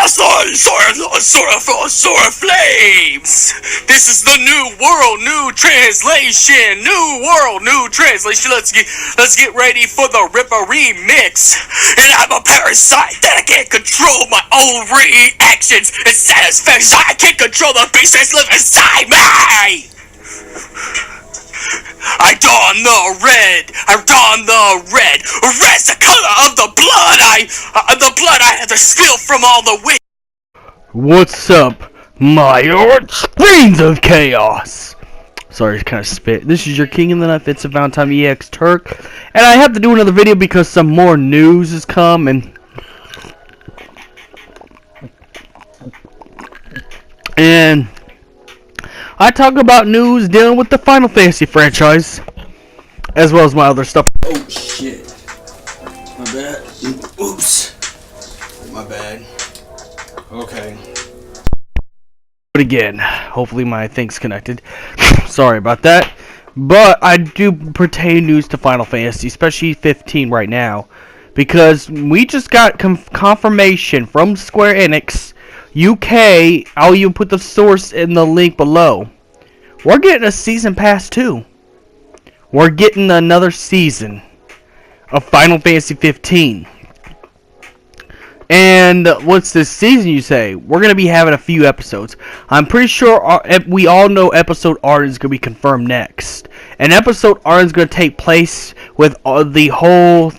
Sword of Flames! This is the new world, new translation, new world, new translation. Let's get ready for the River remix. And I'm a parasite that I can't control my own reactions and satisfaction. I can't control the beast that's living inside me! I don the red. Red's the color of the blood. I had to steal from all the wicked. What's up, my Screens of Chaos? Sorry, it's kind of spit. This is your King in the Night, it's a Valentine EX Turk, and I have to do another video because some more news has come, and I talk about news dealing with the Final Fantasy franchise, as well as my other stuff. Oh shit! My bad. Oops. My bad. Okay. But again, hopefully my thing's connected. Sorry about that. But I do pertain news to Final Fantasy, especially 15 right now, because we just got confirmation from Square Enix UK. I'll even put the source in the link below. We're getting a season pass too. We're getting another season of Final Fantasy 15. And what's this season, you say? We're going to be having a few episodes. I'm pretty sure we all know episode R is going to be confirmed next. And episode R is going to take place with the whole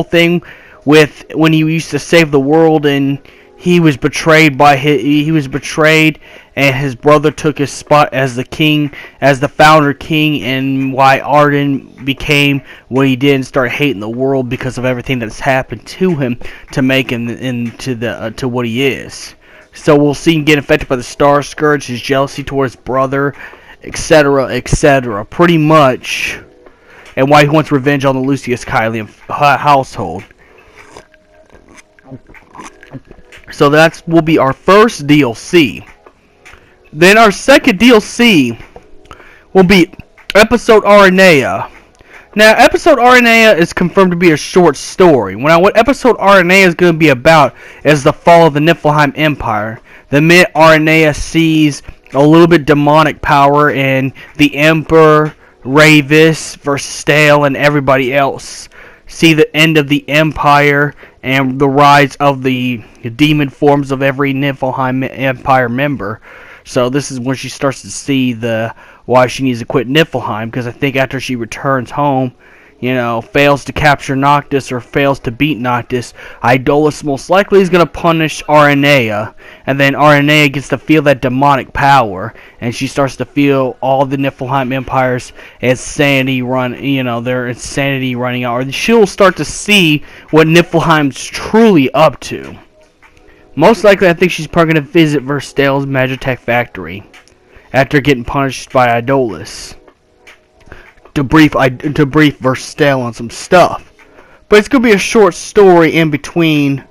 thing with when he used to save the world and he was betrayed and his brother took his spot as the king, as the founder king, and why Arden became what he did and started hating the world because of everything that's happened to him to make him to what he is. So we'll see him get infected by the Star Scourge, his jealousy towards his brother, etc., etc. Pretty much, and why he wants revenge on the Lucius Kylian household. So that will be our first DLC. Then our second DLC will be Episode Aranea. Now, Episode Aranea is confirmed to be a short story. What Episode Aranea is going to be about is the fall of the Niflheim Empire. The minute Aranea sees a little bit demonic power in the Emperor, Ravis, Verstale, and everybody else see the end of the Empire and the rise of the demon forms of every Niflheim Empire member. So this is when she starts to see why she needs to quit Niflheim, because I think after she returns home, fails to capture Noctis or fails to beat Noctis, Idolus most likely is going to punish Aranea, and then Aranea gets to feel that demonic power, and she starts to feel all the Niflheim Empire's insanity their insanity running out, or she'll start to see what Niflheim's truly up to. Most likely, I think she's probably going to visit Verstale's Magitech factory after getting punished by Idolus to brief Verstale on some stuff. But it's going to be a short story in between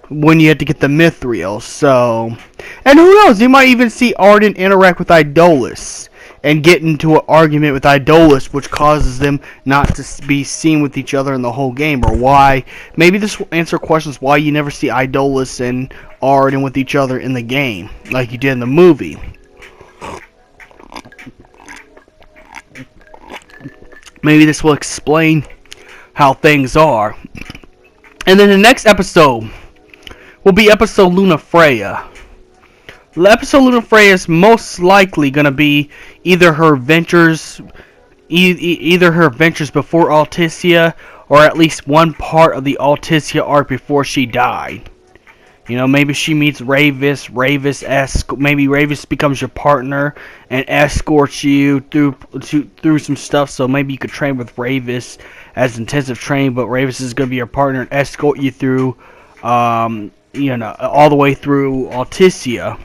when you have to get the Mithril. So, and who knows? You might even see Arden interact with Idolus and get into an argument with Idolus, which causes them not to be seen with each other in the whole game, or why. Maybe this will answer questions why you never see Idolus and Arden with each other in the game, like you did in the movie. Maybe this will explain how things are. And then the next episode will be episode Lunafreya. Episode Lunafreya is most likely going to be either her ventures before Alticia, or at least one part of the Alticia arc before she died. Maybe she meets Ravis. Maybe Ravis becomes your partner and escorts you through some stuff. So maybe you could train with Ravis as intensive training, but Ravis is going to be your partner and escort you through, all the way through Alticia.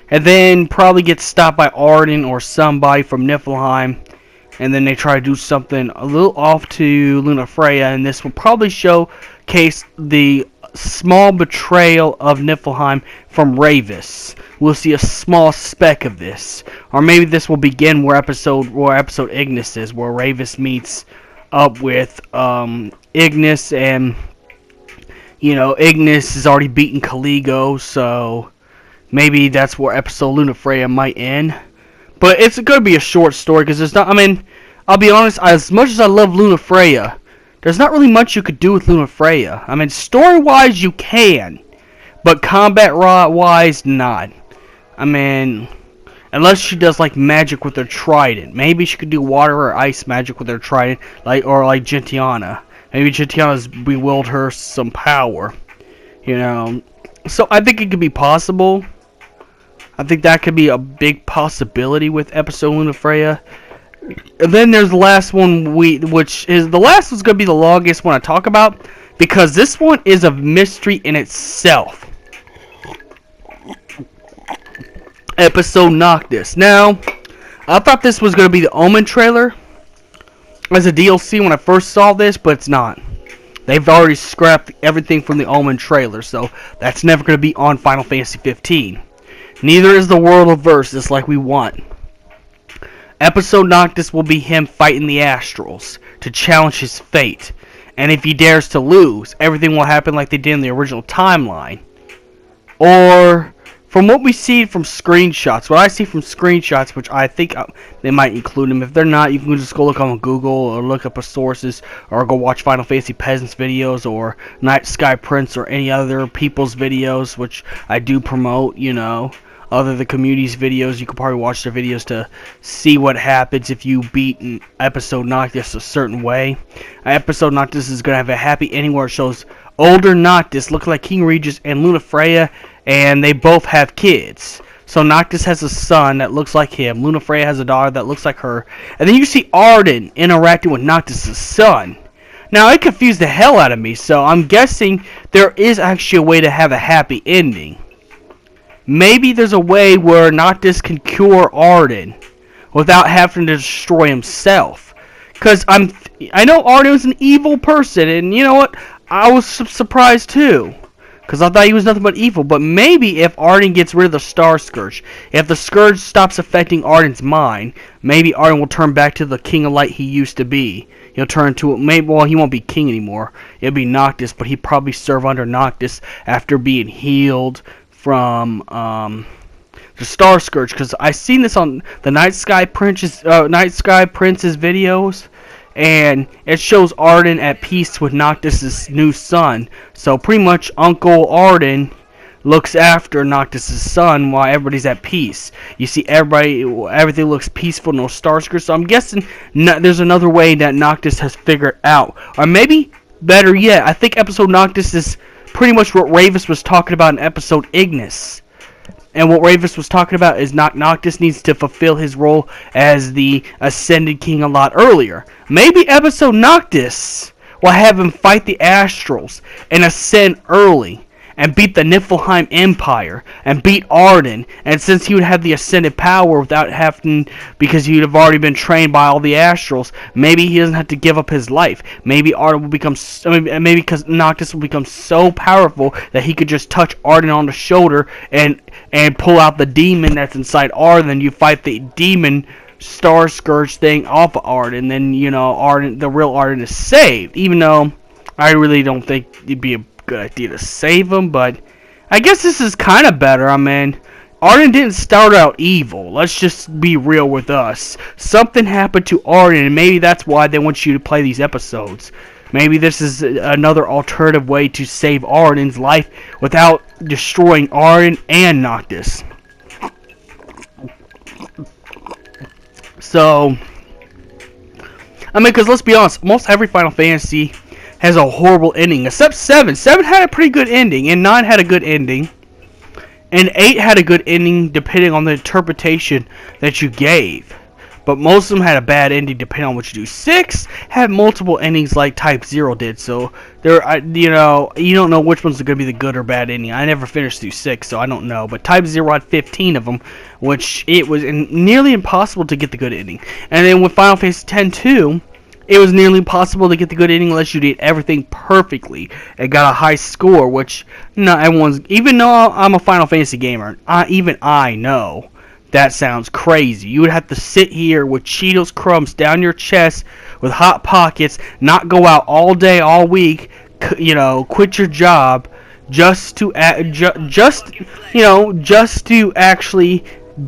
And then probably get stopped by Arden or somebody from Niflheim, and then they try to do something a little off to Lunafreya, and this will probably showcase the small betrayal of Niflheim from Ravis. We'll see a small speck of this, or maybe this will begin where episode Ignis is, where Ravis meets up with Ignis, and Ignis has already beaten Caligo, so maybe that's where episode Lunafreya might end. But it's going to be a short story because there's not. I mean, I'll be honest. As much as I love Lunafreya, there's not really much you could do with Lunafreya. I mean, story-wise you can, but combat-wise not. I mean, unless she does like magic with her trident, maybe she could do water or ice magic with her trident, like Gentiana. Maybe Gentiana's bewilled her some power, So I think it could be possible. I think that could be a big possibility with episode Lunafreya. And then there's the last one, which is the last one's going to be the longest one I talk about, because this one is a mystery in itself. Episode Noctis. Now, I thought this was going to be the Omen trailer as a DLC when I first saw this, but it's not. They've already scrapped everything from the Omen trailer, so that's never going to be on Final Fantasy 15. Neither is the World of Versus like we want. Episode Noctis will be him fighting the Astrals to challenge his fate. And if he dares to lose, everything will happen like they did in the original timeline. Or, from what we see from screenshots, what I see from screenshots, which I think they might include him. If they're not, you can just go look on Google or look up sources, or go watch Final Fantasy Peasants videos, or Night Sky Prince, or any other people's videos, which I do promote, Other than the community's videos, you could probably watch their videos to see what happens if you beat an episode Noctis a certain way. Episode Noctis is going to have a happy ending where it shows older Noctis look like King Regis and Lunafreya, and they both have kids. So Noctis has a son that looks like him, Lunafreya has a daughter that looks like her, and then you see Arden interacting with Noctis' son. Now, it confused the hell out of me, so I'm guessing there is actually a way to have a happy ending. Maybe there's a way where Noctis can cure Arden without having to destroy himself. Because I know Arden was an evil person, and you know what? I was surprised too. Because I thought he was nothing but evil. But maybe if Arden gets rid of the Star Scourge, if the Scourge stops affecting Arden's mind, maybe Arden will turn back to the King of Light he used to be. He'll turn into he won't be king anymore. It'll be Noctis, but he'd probably serve under Noctis after being healed from the Star Scourge, because I seen this on the Night Sky Prince's videos, and it shows Arden at peace with Noctis' new son. So pretty much Uncle Arden looks after Noctis' son while everybody's at peace. You see everything looks peaceful, no Star Scourge. So I'm guessing there's another way that Noctis has figured out, or maybe better yet, I think episode Noctis is pretty much what Ravis was talking about in episode Ignis. And what Ravis was talking about is Noctis needs to fulfill his role as the Ascended King a lot earlier. Maybe episode Noctis will have him fight the Astrals and ascend early and beat the Niflheim Empire and beat Arden. And since he would have the ascended power without having, because he would have already been trained by all the Astrals, maybe he doesn't have to give up his life. Maybe Arden will become, maybe because Noctis will become so powerful that he could just touch Arden on the shoulder and pull out the demon that's inside Arden. You fight the demon Star Scourge thing off of Arden, then Arden, the real Arden, is saved. Even though I really don't think it'd be a good idea to save him, but I guess this is kind of better. I mean, Arden didn't start out evil. Let's just be real with us. Something happened to Arden, and maybe that's why they want you to play these episodes. Maybe this is another alternative way to save Arden's life without destroying Arden and Noctis. So, I mean, because let's be honest, most every Final Fantasy has a horrible ending, except 7. 7 had a pretty good ending, and 9 had a good ending, and 8 had a good ending depending on the interpretation that you gave. But most of them had a bad ending depending on what you do. 6 had multiple endings like Type 0 did, so you don't know which one's going to be the good or bad ending. I never finished through 6, so I don't know. But Type 0 had 15 of them, which it was nearly impossible to get the good ending. And then with Final Fantasy X-2, it was nearly impossible to get the good ending unless you did everything perfectly and got a high score, which not everyone's. Even though I'm a Final Fantasy gamer, even I know that sounds crazy. You would have to sit here with Cheetos crumbs down your chest with hot pockets, not go out all day, all week, quit your job just to just to actually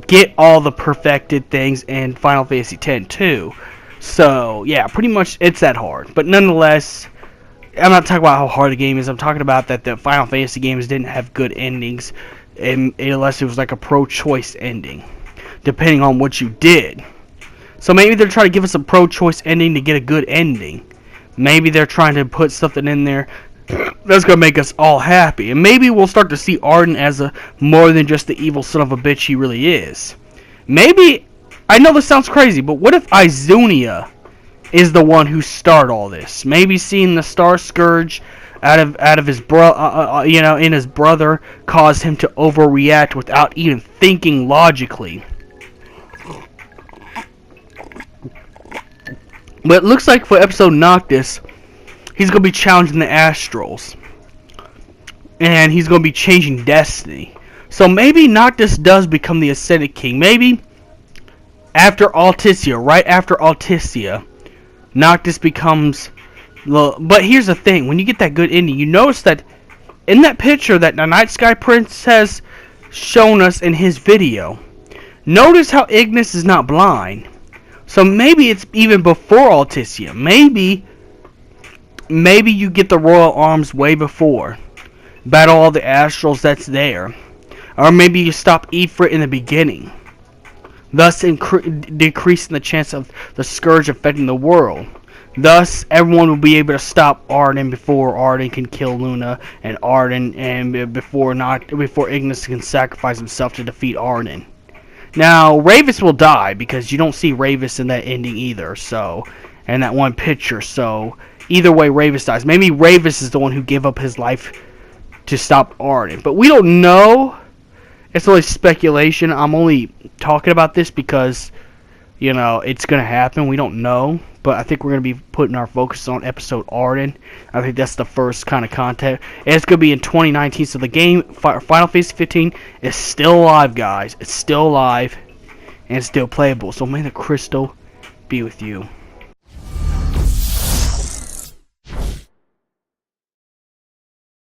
get all the perfected things in Final Fantasy X too. So yeah, pretty much it's that hard. But nonetheless, I'm not talking about how hard the game is. I'm talking about that the Final Fantasy games didn't have good endings, unless it was like a pro-choice ending, depending on what you did. So maybe they're trying to give us a pro-choice ending to get a good ending. Maybe they're trying to put something in there that's gonna make us all happy, and maybe we'll start to see Arden as a more than just the evil son of a bitch he really is. Maybe, I know this sounds crazy, but what if Izunia is the one who started all this? Maybe seeing the Star Scourge out of his in his brother caused him to overreact without even thinking logically. But it looks like for episode Noctis, he's going to be challenging the Astrals. And he's going to be changing destiny. So maybe Noctis does become the Ascended King. Maybe after Alticia, right after Alticia, Noctis becomes... But here's the thing. When you get that good ending, you notice that in that picture that the Night Sky Prince has shown us in his video, notice how Ignis is not blind. So maybe it's even before Alticia. Maybe you get the Royal Arms way before. Battle all the Astrals that's there. Or maybe you stop Ifrit in the beginning, thus decreasing the chance of the Scourge affecting the world. Thus, everyone will be able to stop Arden before Arden can kill Luna, and before Ignis can sacrifice himself to defeat Arden. Now, Ravis will die, because you don't see Ravis in that ending either, so, and that one picture, so, either way Ravis dies. Maybe Ravis is the one who gave up his life to stop Arden, but we don't know. It's only speculation. I'm only talking about this because, it's going to happen. We don't know, but I think we're going to be putting our focus on episode Arden. I think that's the first kind of content, and it's going to be in 2019, so the game, Final Fantasy 15, is still alive, guys. It's still alive, and it's still playable, so may the crystal be with you.